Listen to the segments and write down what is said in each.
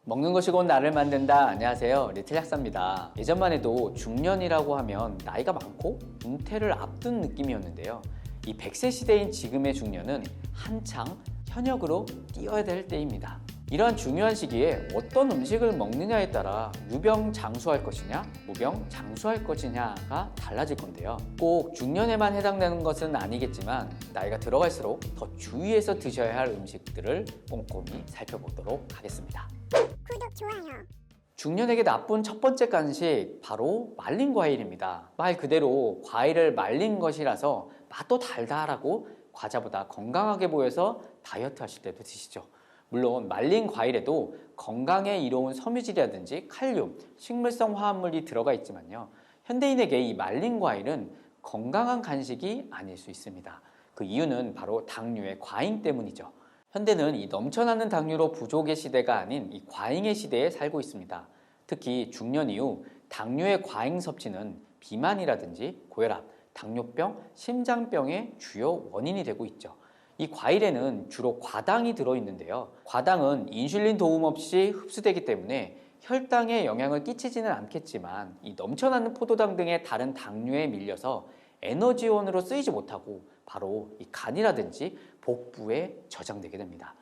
먹는 것이 곧 나를 만든다. 안녕하세요, 리틀 약사입니다. 예전만 해도 중년이라고 하면 나이가 많고 은퇴를 앞둔 느낌이었는데요. 이 100세 시대인 지금의 중년은 한창 현역으로 뛰어야 될 때입니다. 이러한 중요한 시기에 어떤 음식을 먹느냐에 따라 유병장수할 것이냐 무병장수할 것이냐가 달라질 건데요. 꼭 중년에만 해당되는 것은 아니겠지만 나이가 들어갈수록 더 주의해서 드셔야 할 음식들을 꼼꼼히 살펴보도록 하겠습니다. 구독, 좋아요. 중년에게 나쁜 첫 번째 간식, 바로 말린 과일입니다. 말 그대로 과일을 말린 것이라서 맛도 달달하고 과자보다 건강하게 보여서 다이어트 하실 때도 드시죠. 물론 말린 과일에도 건강에 이로운 섬유질이라든지 칼륨, 식물성 화합물이 들어가 있지만요. 현대인에게 이 말린 과일은 건강한 간식이 아닐 수 있습니다. 그 이유는 바로 당류의 과잉 때문이죠. 현대는 이 넘쳐나는 당류로 부족의 시대가 아닌 이 과잉의 시대에 살고 있습니다. 특히 중년 이후 당류의 과잉 섭취는 비만이라든지 고혈압, 당뇨병, 심장병의 주요 원인이 되고 있죠. 이 과일에는 주로 과당이 들어있는데요. 과당은 인슐린 도움 없이 흡수되기 때문에 혈당에 영향을 끼치지는 않겠지만 이 넘쳐나는 포도당 등의 다른 당류에 밀려서 에너지원으로 쓰이지 못하고 바로 이 간이라든지 복부에 저장되게 됩니다.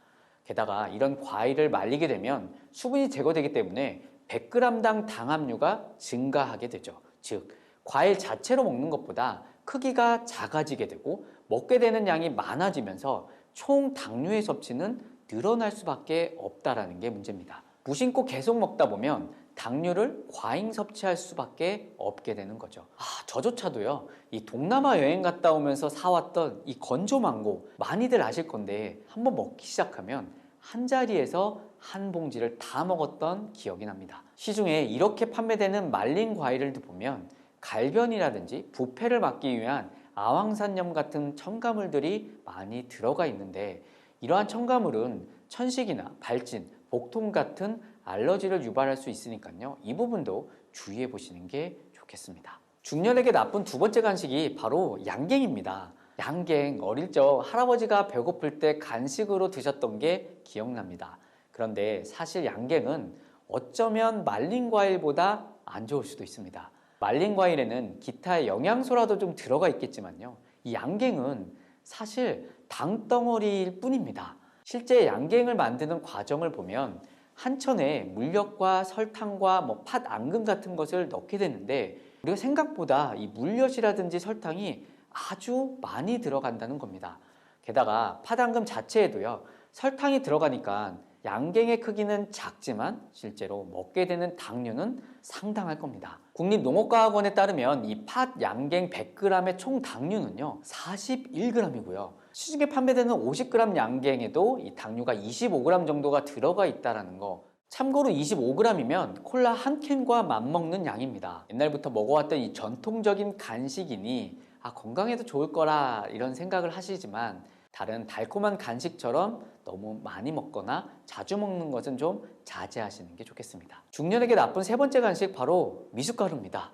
게다가 이런 과일을 말리게 되면 수분이 제거되기 때문에 100g당 당함류가 증가하게 되죠. 즉, 과일 자체로 먹는 것보다 크기가 작아지게 되고 먹게 되는 양이 많아지면서 총 당류의 섭취는 늘어날 수밖에 없다는 게 문제입니다. 무심코 계속 먹다 보면 당류를 과잉 섭취할 수밖에 없게 되는 거죠. 저조차도요, 이 동남아 여행 갔다 오면서 사왔던 이 건조 망고 많이들 아실 건데 한번 먹기 시작하면 한 자리에서 한 봉지를 다 먹었던 기억이 납니다. 시중에 이렇게 판매되는 말린 과일을 보면 갈변이라든지 부패를 막기 위한 아황산염 같은 첨가물들이 많이 들어가 있는데 이러한 첨가물은 천식이나 발진, 복통 같은 알러지를 유발할 수 있으니까요. 이 부분도 주의해 보시는 게 좋겠습니다. 중년에게 나쁜 두 번째 간식이 바로 양갱입니다. 양갱, 어릴 적 할아버지가 배고플 때 간식으로 드셨던 게 기억납니다. 그런데 사실 양갱은 어쩌면 말린 과일보다 안 좋을 수도 있습니다. 말린 과일에는 기타의 영양소라도 좀 들어가 있겠지만요. 이 양갱은 사실 당덩어리일 뿐입니다. 실제 양갱을 만드는 과정을 보면 한천에 물엿과 설탕과 팥, 앙금 같은 것을 넣게 되는데 우리가 생각보다 이 물엿이라든지 설탕이 아주 많이 들어간다는 겁니다. 게다가 팥, 앙금 자체에도요, 설탕이 들어가니까 양갱의 크기는 작지만 실제로 먹게 되는 당류는 상당할 겁니다. 국립농업과학원에 따르면 이 팥 양갱 100g의 총 당류는요 41g이고요. 시중에 판매되는 50g 양갱에도 이 당류가 25g 정도가 들어가 있다는 거. 참고로 25g이면 콜라 한 캔과 맞먹는 양입니다. 옛날부터 먹어왔던 이 전통적인 간식이니 건강에도 좋을 거라 이런 생각을 하시지만 다른 달콤한 간식처럼 너무 많이 먹거나 자주 먹는 것은 좀 자제하시는 게 좋겠습니다. 중년에게 나쁜 세 번째 간식, 바로 미숫가루입니다.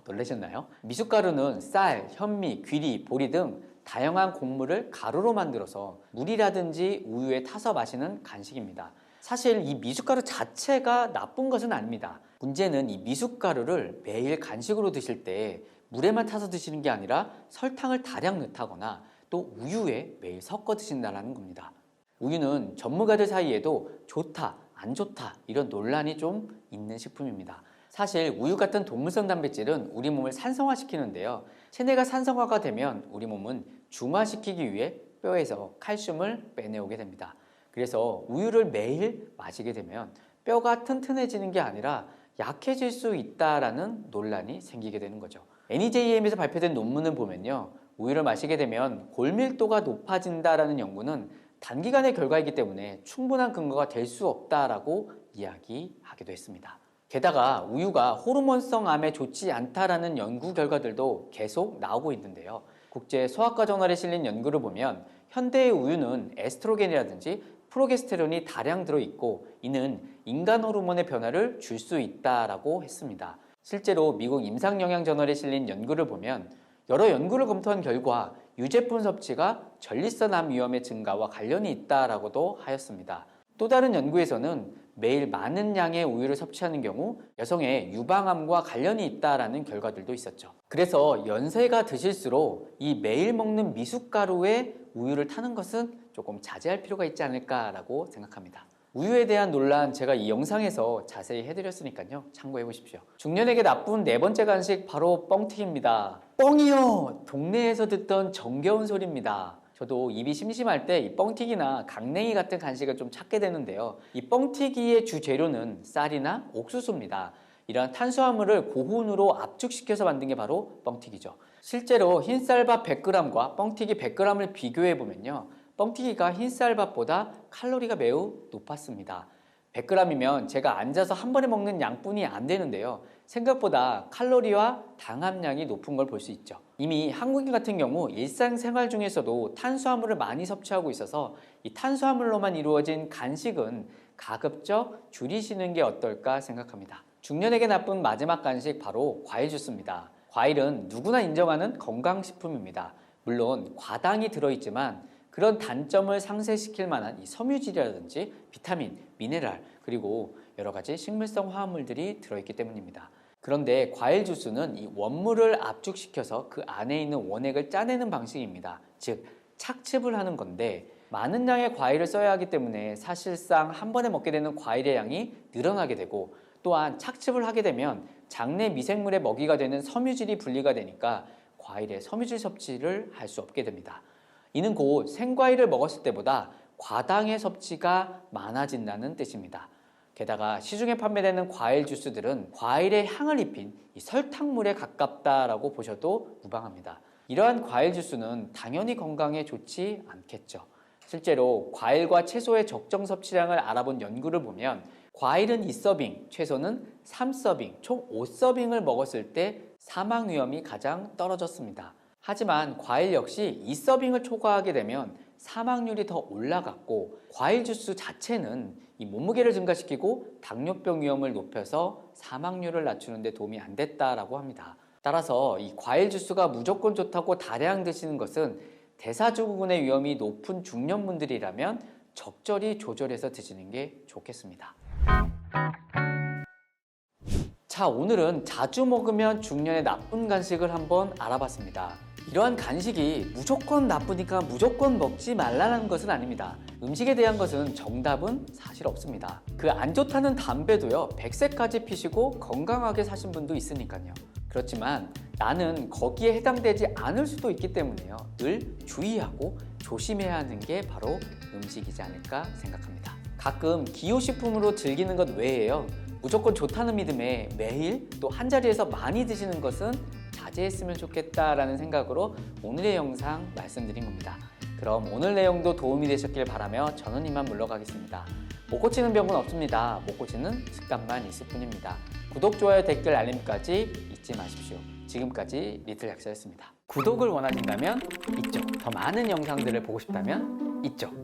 놀라셨나요? 미숫가루는 쌀, 현미, 귀리, 보리 등 다양한 곡물을 가루로 만들어서 물이라든지 우유에 타서 마시는 간식입니다. 사실 이 미숫가루 자체가 나쁜 것은 아닙니다. 문제는 이 미숫가루를 매일 간식으로 드실 때 물에만 타서 드시는 게 아니라 설탕을 다량 넣다거나 또 우유에 매일 섞어 드신다는 겁니다. 우유는 전문가들 사이에도 좋다, 안 좋다 이런 논란이 좀 있는 식품입니다. 사실 우유 같은 동물성 단백질은 우리 몸을 산성화시키는데요. 체내가 산성화가 되면 우리 몸은 중화시키기 위해 뼈에서 칼슘을 빼내오게 됩니다. 그래서 우유를 매일 마시게 되면 뼈가 튼튼해지는 게 아니라 약해질 수 있다라는 논란이 생기게 되는 거죠. NEJM에서 발표된 논문을 보면요, 우유를 마시게 되면 골밀도가 높아진다라는 연구는 단기간의 결과이기 때문에 충분한 근거가 될 수 없다라고 이야기하기도 했습니다. 게다가 우유가 호르몬성 암에 좋지 않다라는 연구 결과들도 계속 나오고 있는데요. 국제 소아과 저널에 실린 연구를 보면 현대의 우유는 에스트로겐이라든지 프로게스테론이 다량 들어있고 이는 인간 호르몬의 변화를 줄 수 있다라고 했습니다. 실제로 미국 임상영양저널에 실린 연구를 보면 여러 연구를 검토한 결과 유제품 섭취가 전립선암 위험의 증가와 관련이 있다라고도 하였습니다. 또 다른 연구에서는 매일 많은 양의 우유를 섭취하는 경우 여성의 유방암과 관련이 있다라는 결과들도 있었죠. 그래서 연세가 드실수록 이 매일 먹는 미숫가루에 우유를 타는 것은 조금 자제할 필요가 있지 않을까라고 생각합니다. 우유에 대한 논란 제가 이 영상에서 자세히 해드렸으니까요. 참고해 보십시오. 중년에게 나쁜 네 번째 간식 바로 뻥튀기입니다. 뻥이요! 동네에서 듣던 정겨운 소리입니다. 저도 입이 심심할 때 이 뻥튀기나 강냉이 같은 간식을 좀 찾게 되는데요. 이 뻥튀기의 주 재료는 쌀이나 옥수수입니다. 이러한 탄수화물을 고온으로 압축시켜서 만든 게 바로 뻥튀기죠. 실제로 흰쌀밥 100g과 뻥튀기 100g을 비교해 보면요. 뻥튀기가 흰쌀밥보다 칼로리가 매우 높았습니다. 100g이면 제가 앉아서 한 번에 먹는 양뿐이 안 되는데요. 생각보다 칼로리와 당 함량이 높은 걸 볼 수 있죠. 이미 한국인 같은 경우 일상생활 중에서도 탄수화물을 많이 섭취하고 있어서 이 탄수화물로만 이루어진 간식은 가급적 줄이시는 게 어떨까 생각합니다. 중년에게 나쁜 마지막 간식 바로 과일 주스입니다. 과일은 누구나 인정하는 건강식품입니다. 물론 과당이 들어있지만 그런 단점을 상쇄시킬 만한 이 섬유질이라든지 비타민, 미네랄, 그리고 여러 가지 식물성 화합물들이 들어있기 때문입니다. 그런데 과일 주스는 이 원물을 압축시켜서 그 안에 있는 원액을 짜내는 방식입니다. 즉, 착즙을 하는 건데 많은 양의 과일을 써야 하기 때문에 사실상 한 번에 먹게 되는 과일의 양이 늘어나게 되고 또한 착즙을 하게 되면 장내 미생물의 먹이가 되는 섬유질이 분리가 되니까 과일의 섬유질 섭취를 할 수 없게 됩니다. 이는 곧 생과일을 먹었을 때보다 과당의 섭취가 많아진다는 뜻입니다. 게다가 시중에 판매되는 과일 주스들은 과일의 향을 입힌 이 설탕물에 가깝다라고 보셔도 무방합니다. 이러한 과일 주스는 당연히 건강에 좋지 않겠죠. 실제로 과일과 채소의 적정 섭취량을 알아본 연구를 보면 과일은 2서빙, 채소는 3서빙, 총 5서빙을 먹었을 때 사망 위험이 가장 떨어졌습니다. 하지만 과일 역시 2서빙을 초과하게 되면 사망률이 더 올라갔고 과일 주스 자체는 이 몸무게를 증가시키고 당뇨병 위험을 높여서 사망률을 낮추는 데 도움이 안 됐다라고 합니다. 따라서 이 과일 주스가 무조건 좋다고 다량 드시는 것은 대사증후군의 위험이 높은 중년분들이라면 적절히 조절해서 드시는 게 좋겠습니다. 자, 오늘은 자주 먹으면 중년에 나쁜 간식을 한번 알아봤습니다. 이러한 간식이 무조건 나쁘니까 무조건 먹지 말라는 것은 아닙니다. 음식에 대한 것은 정답은 사실 없습니다. 그 안 좋다는 담배도요, 100세까지 피시고 건강하게 사신 분도 있으니까요. 그렇지만 나는 거기에 해당되지 않을 수도 있기 때문에요. 늘 주의하고 조심해야 하는 게 바로 음식이지 않을까 생각합니다. 가끔 기호식품으로 즐기는 것 외에요. 무조건 좋다는 믿음에 매일 또 한 자리에서 많이 드시는 것은 자제했으면 좋겠다라는 생각으로 오늘의 영상 말씀드린 겁니다. 그럼 오늘 내용도 도움이 되셨길 바라며 저는 이만 물러가겠습니다. 못 고치는 병은 없습니다. 못 고치는 습관만 있을 뿐입니다. 구독, 좋아요, 댓글, 알림까지 잊지 마십시오. 지금까지 리틀 약사였습니다. 구독을 원하신다면 이쪽, 더 많은 영상들을 보고 싶다면 이쪽.